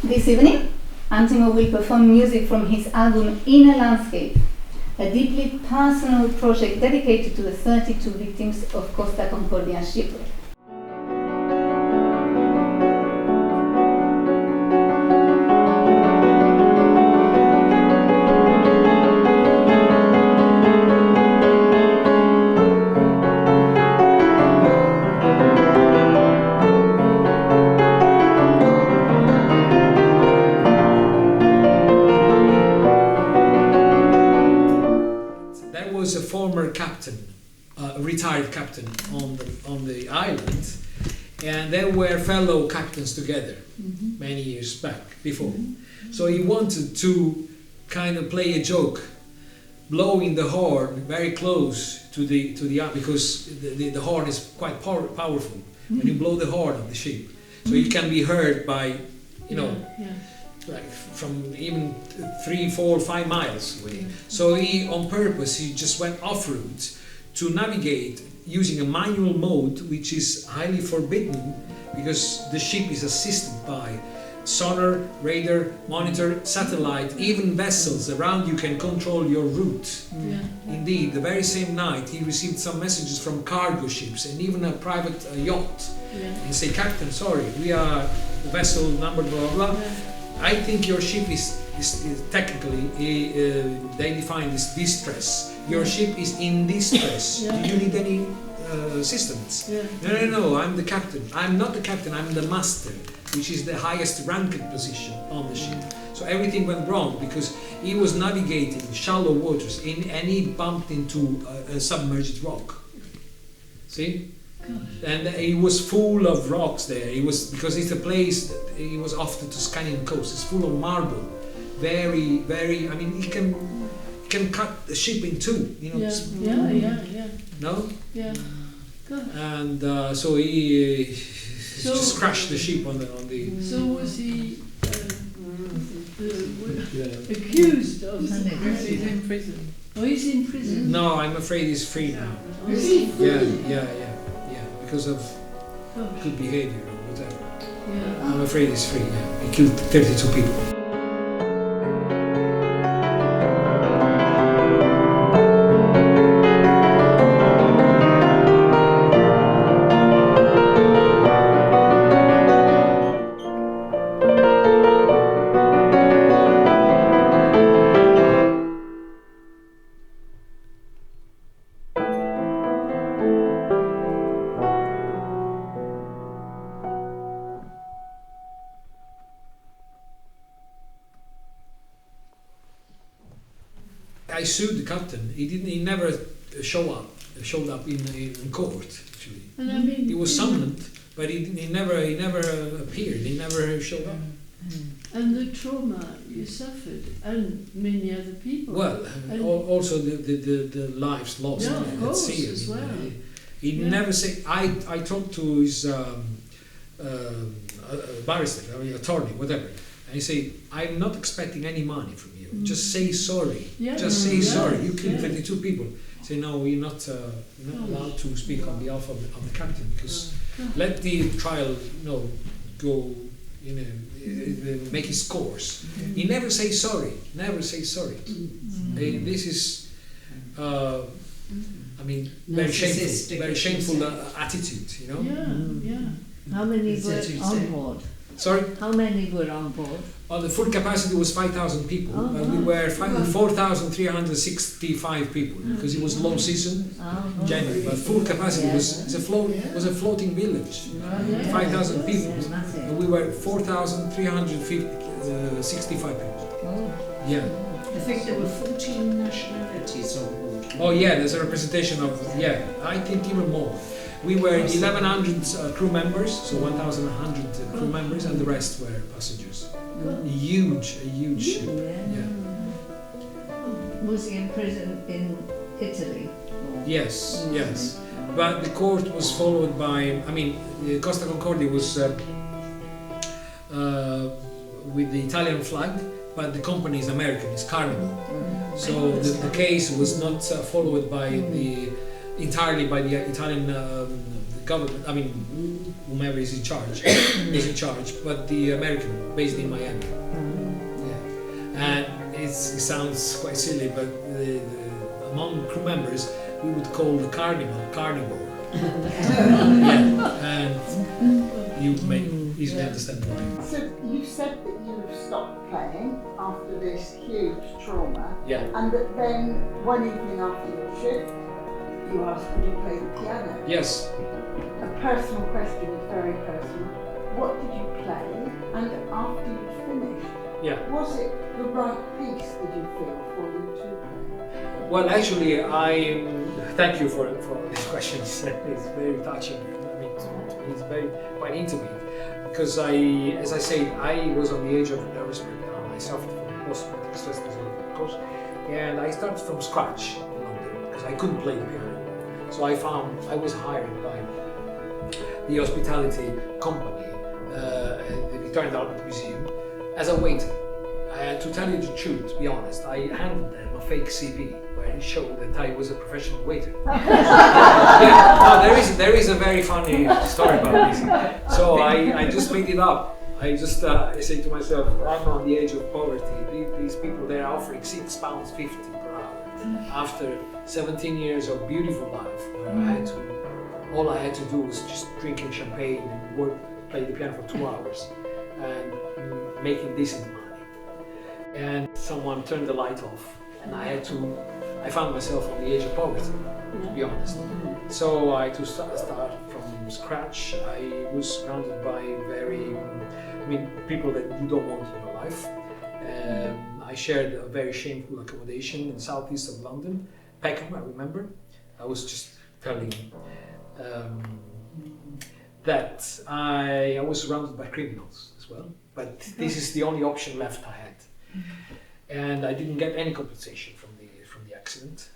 This evening, Antimo will perform music from his album In a Landscape, a deeply personal project dedicated to the 32 victims of Costa Concordia shipwreck. A former captain, a retired captain on the island, and they were fellow captains together many years back before. So he wanted to kind of play a joke, blowing the horn very close to the because the horn is quite powerful when you blow the horn of the ship, so it can be heard by like from even 3, 4, 5 miles away. So he, on purpose, he just went off-route to navigate using a manual mode, which is highly forbidden because the ship is assisted by sonar, radar, monitor, satellite, even vessels around you can control your route. Indeed, the very same night he received some messages from cargo ships and even a private yacht. And say, "Captain, sorry, we are the vessel number blah blah blah. I think your ship is technically, they define this distress. Your ship is in distress. Do you need any assistance?" No, I'm the captain. I'm not the captain, I'm the master, which is the highest ranked position on the ship. So everything went wrong because he was navigating shallow waters and he bumped into a submerged rock. See? And it was full of rocks there. It was because it's a place that it was off the Tuscanian coast. It's full of marble, very, very. I mean, he can cut the ship in two. You know. No. Yeah. And so he just crashed the ship on the. So was he accused of? He's in prison. Oh, he's in prison. No, I'm afraid he's free now. Yeah. Because of good behavior or whatever. I'm afraid he's free. He killed 32 people. I sued the captain. He never showed up in court. Actually, and I mean, he was summoned, but he never appeared. He never showed up. And the trauma you suffered, and many other people. Well, also the lives lost at sea. As well. He never said. I talked to his barrister, attorney, whatever, and he said, "I'm not expecting any money from you. Just say sorry. Just say sorry. You killed 32 people." Say, "No, you're not allowed to speak on behalf of the captain because let the trial, go, make its course." He never say sorry. Never say sorry. This is, very shameful. Very shameful attitude. How many were on board? Sorry? How many were on board? Well, the full capacity was 5,000 people, but we were 4,365 people because it was low season, January. But full capacity was a floating village, 5,000 people, and we were 4,365 people. Yeah. I think there were 14 nationalities on board. Oh yeah, there's a representation of I think even more. We were 1,100 crew members, so 1,100 crew members, and the rest were passengers. A huge ship. Yeah. Was he in prison in Italy? Yes. But the court was followed by. Costa Concordia was with the Italian flag, but the company is American. It's Carnival. So the case was not followed by the entirely by the Italian government. I mean, whomever is in charge is in charge, but the American based in Miami. Yeah, and it sounds quite silly, but among crew members we would call the carnivore. Yeah, and you may easily understand why. So you said that you stopped playing after this huge trauma, Yeah. and that then one evening after your shift, you asked could you play the piano. Yes. A personal question is very personal. What did you play? And after you finished, Yeah. was it the right piece, did you feel, for you to play? Well, actually, I thank you for this question. It's very touching. I mean, it's very quite intimate because as I said, I was on the edge of a nervous breakdown. I suffered from post-traumatic stress disorder, of course, and I started from scratch in London because I couldn't play the piano. So I was hired by the hospitality company at the Victorian Albert Museum as a waiter. To tell you the truth, to be honest, I handed them a fake CV where it showed that I was a professional waiter. Yeah, no, there is a very funny story about this. So I just made it up. I just I say to myself, I'm on the edge of poverty. These people, they're offering £6.50 per hour after 17 years of beautiful life where all I had to do was just drinking champagne and play the piano for 2 hours and making decent money. And someone turned the light off, and I found myself on the edge of poverty, to be honest. So I had to start from scratch. I was surrounded by people that you don't want in your life. I shared a very shameful accommodation in the southeast of London, Peckham, I remember. I was just telling that I was surrounded by criminals as well, but this is the only option left I had. And I didn't get any compensation from the accident.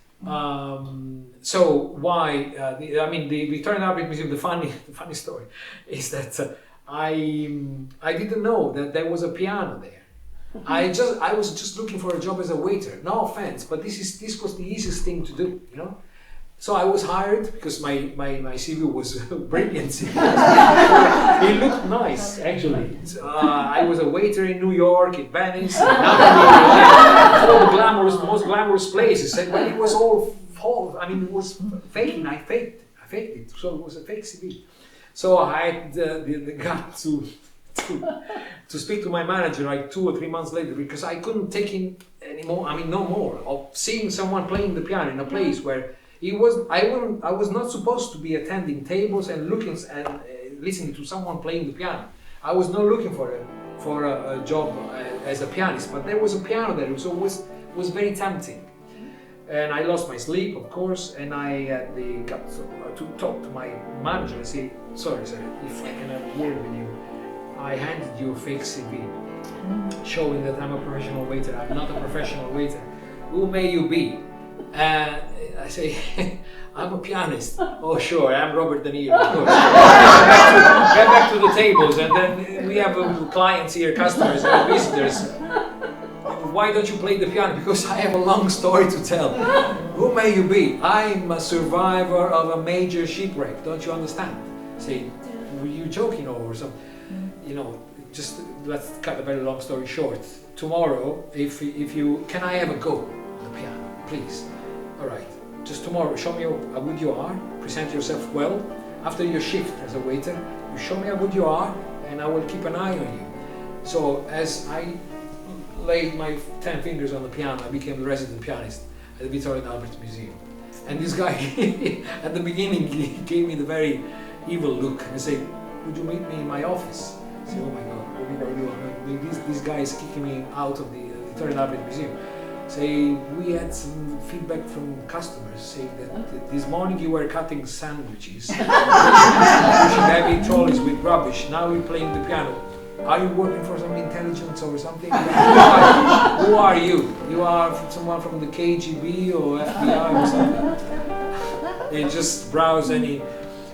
So why? The Victorian Albert Museum. The funny story is that I didn't know that there was a piano there. I was just looking for a job as a waiter. No offense, but this was the easiest thing to do, you know. So I was hired because my CV was brilliant. It looked nice, actually. I was a waiter in New York, in Venice, in all the most glamorous places. And when it was all false, I mean, it was faking. I faked it. So it was a fake CV. So I had the gut to speak to my manager like 2 or 3 months later because I couldn't take in anymore. I mean, no more of seeing someone playing the piano in a place where. I was not supposed to be attending tables and looking and listening to someone playing the piano. I was not looking for a job as a pianist, but there was a piano there, so it was very tempting. And I lost my sleep, of course, and I got to talk to my manager and say, sorry sir, if I can have a word with you. I handed you a fake CV, showing that I'm a professional waiter. I'm not a professional waiter. Who may you be? I say, I'm a pianist. Oh, sure, I'm Robert De Niro. Of course. Get back to the tables, and then we have clients here, customers, and visitors. Why don't you play the piano? Because I have a long story to tell. Who may you be? I'm a survivor of a major shipwreck. Don't you understand? Say, were you joking or something? You know, just let's cut a very long story short. Tomorrow, if you can, I have a go on the piano, please. All right. Just tomorrow, show me how good you are, present yourself well. After your shift as a waiter, you show me how good you are, and I will keep an eye on you. So as I laid my 10 fingers on the piano, I became the resident pianist at the Victorian Albert Museum. And this guy, at the beginning, he gave me the very evil look and said, would you meet me in my office? I said, oh my God, this guy is kicking me out of the Victorian Albert Museum. Say, we had some feedback from customers saying that this morning you were cutting sandwiches, pushing heavy trolleys with rubbish. Now you're playing the piano. Are you working for some intelligence or something? Who are you? You are someone from the KGB or FBI or something? They just browse any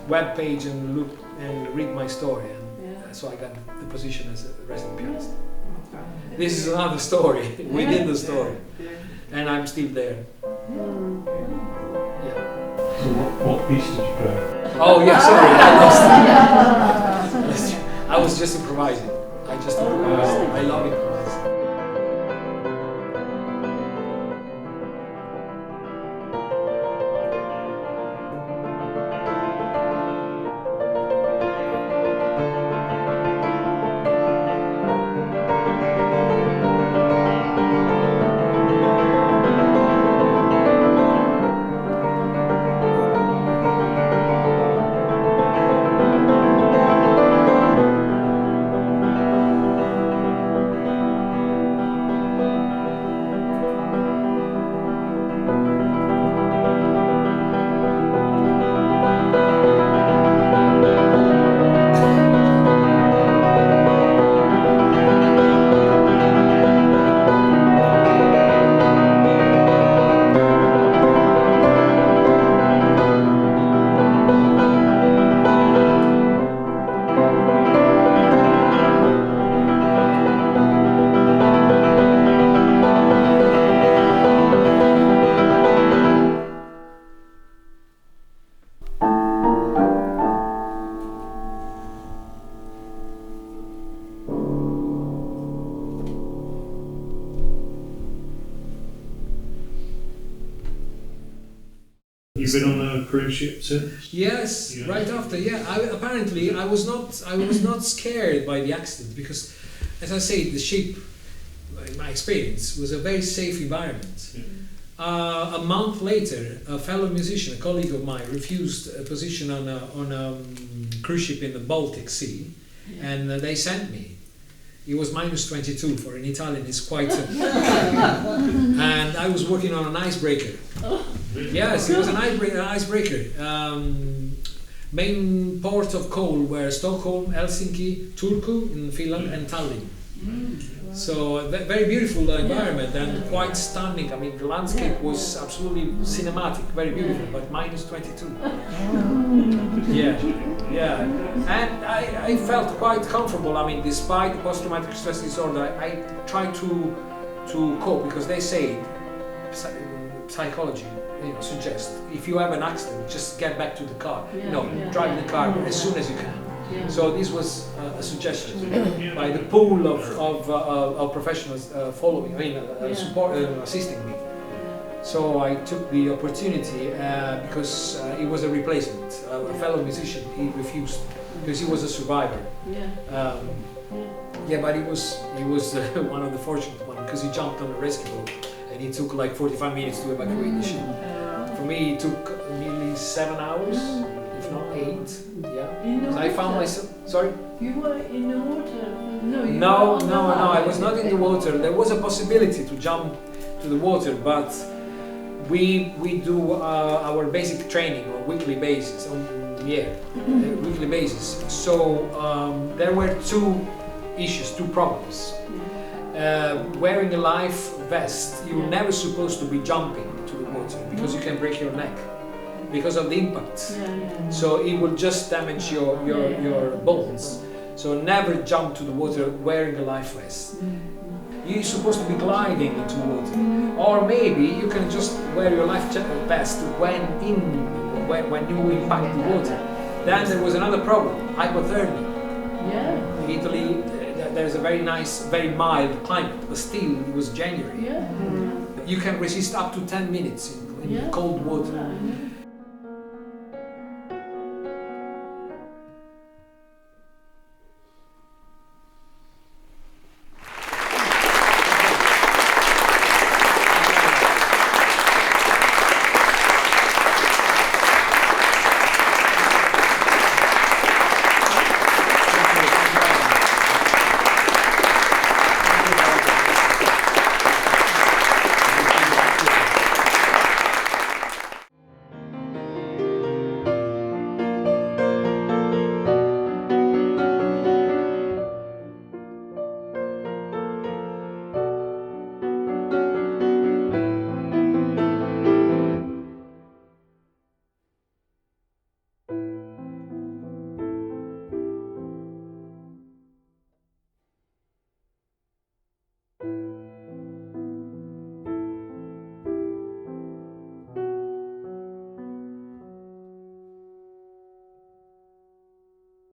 web page and look and read my story, and so I got the position as a resident pianist. This is another story within the story, and I'm still there. Yeah. So piece did you play? Oh yeah, sorry, I lost. I was just improvising. I just improvised. I love improvising. You've been on a cruise ship since? Yes, Yeah. right after. Yeah, apparently I was not scared by the accident because, as I say, the ship, in my experience, was a very safe environment. Yeah. A month later, a fellow musician, a colleague of mine, refused a position on a cruise ship in the Baltic Sea, and they sent me. It was minus 22 for an Italian. It's quite. And I was working on an icebreaker. Yes, it was an icebreaker. Main ports of call were Stockholm, Helsinki, Turku in Finland, and Tallinn. So a very beautiful environment and quite stunning. I mean, the landscape was absolutely cinematic, very beautiful, but minus 22. Yeah, yeah. And I felt quite comfortable. I mean, despite the post-traumatic stress disorder, I tried to cope because they say psychology, suggests if you have an accident, just get back to the car. Drive the car as soon as you can. Yeah. So this was a suggestion by the pool of professionals following, support, assisting me. So I took the opportunity because it was a replacement. A fellow musician, he refused because he was a survivor. But he was one of the fortunate ones because he jumped on a rescue boat and it took like 45 minutes to evacuate the ship. For me, it took nearly 7 hours. If not 8, yeah. So I found myself. Sorry. You were in the water. No. I was not in the water. There was a possibility to jump to the water, but we do our basic training on weekly basis. Weekly basis. So there were two problems. Wearing a life vest, you're never supposed to be jumping to the water because you can break your neck. Because of the impact, so it will just damage your bones. So never jump to the water wearing a life vest. You're supposed to be gliding into water, or maybe you can just wear your life vest when you impact the water. Then there was another problem: hypothermia. In Italy, there's a very nice, very mild climate, but still it was January. You can resist up to 10 minutes in cold water.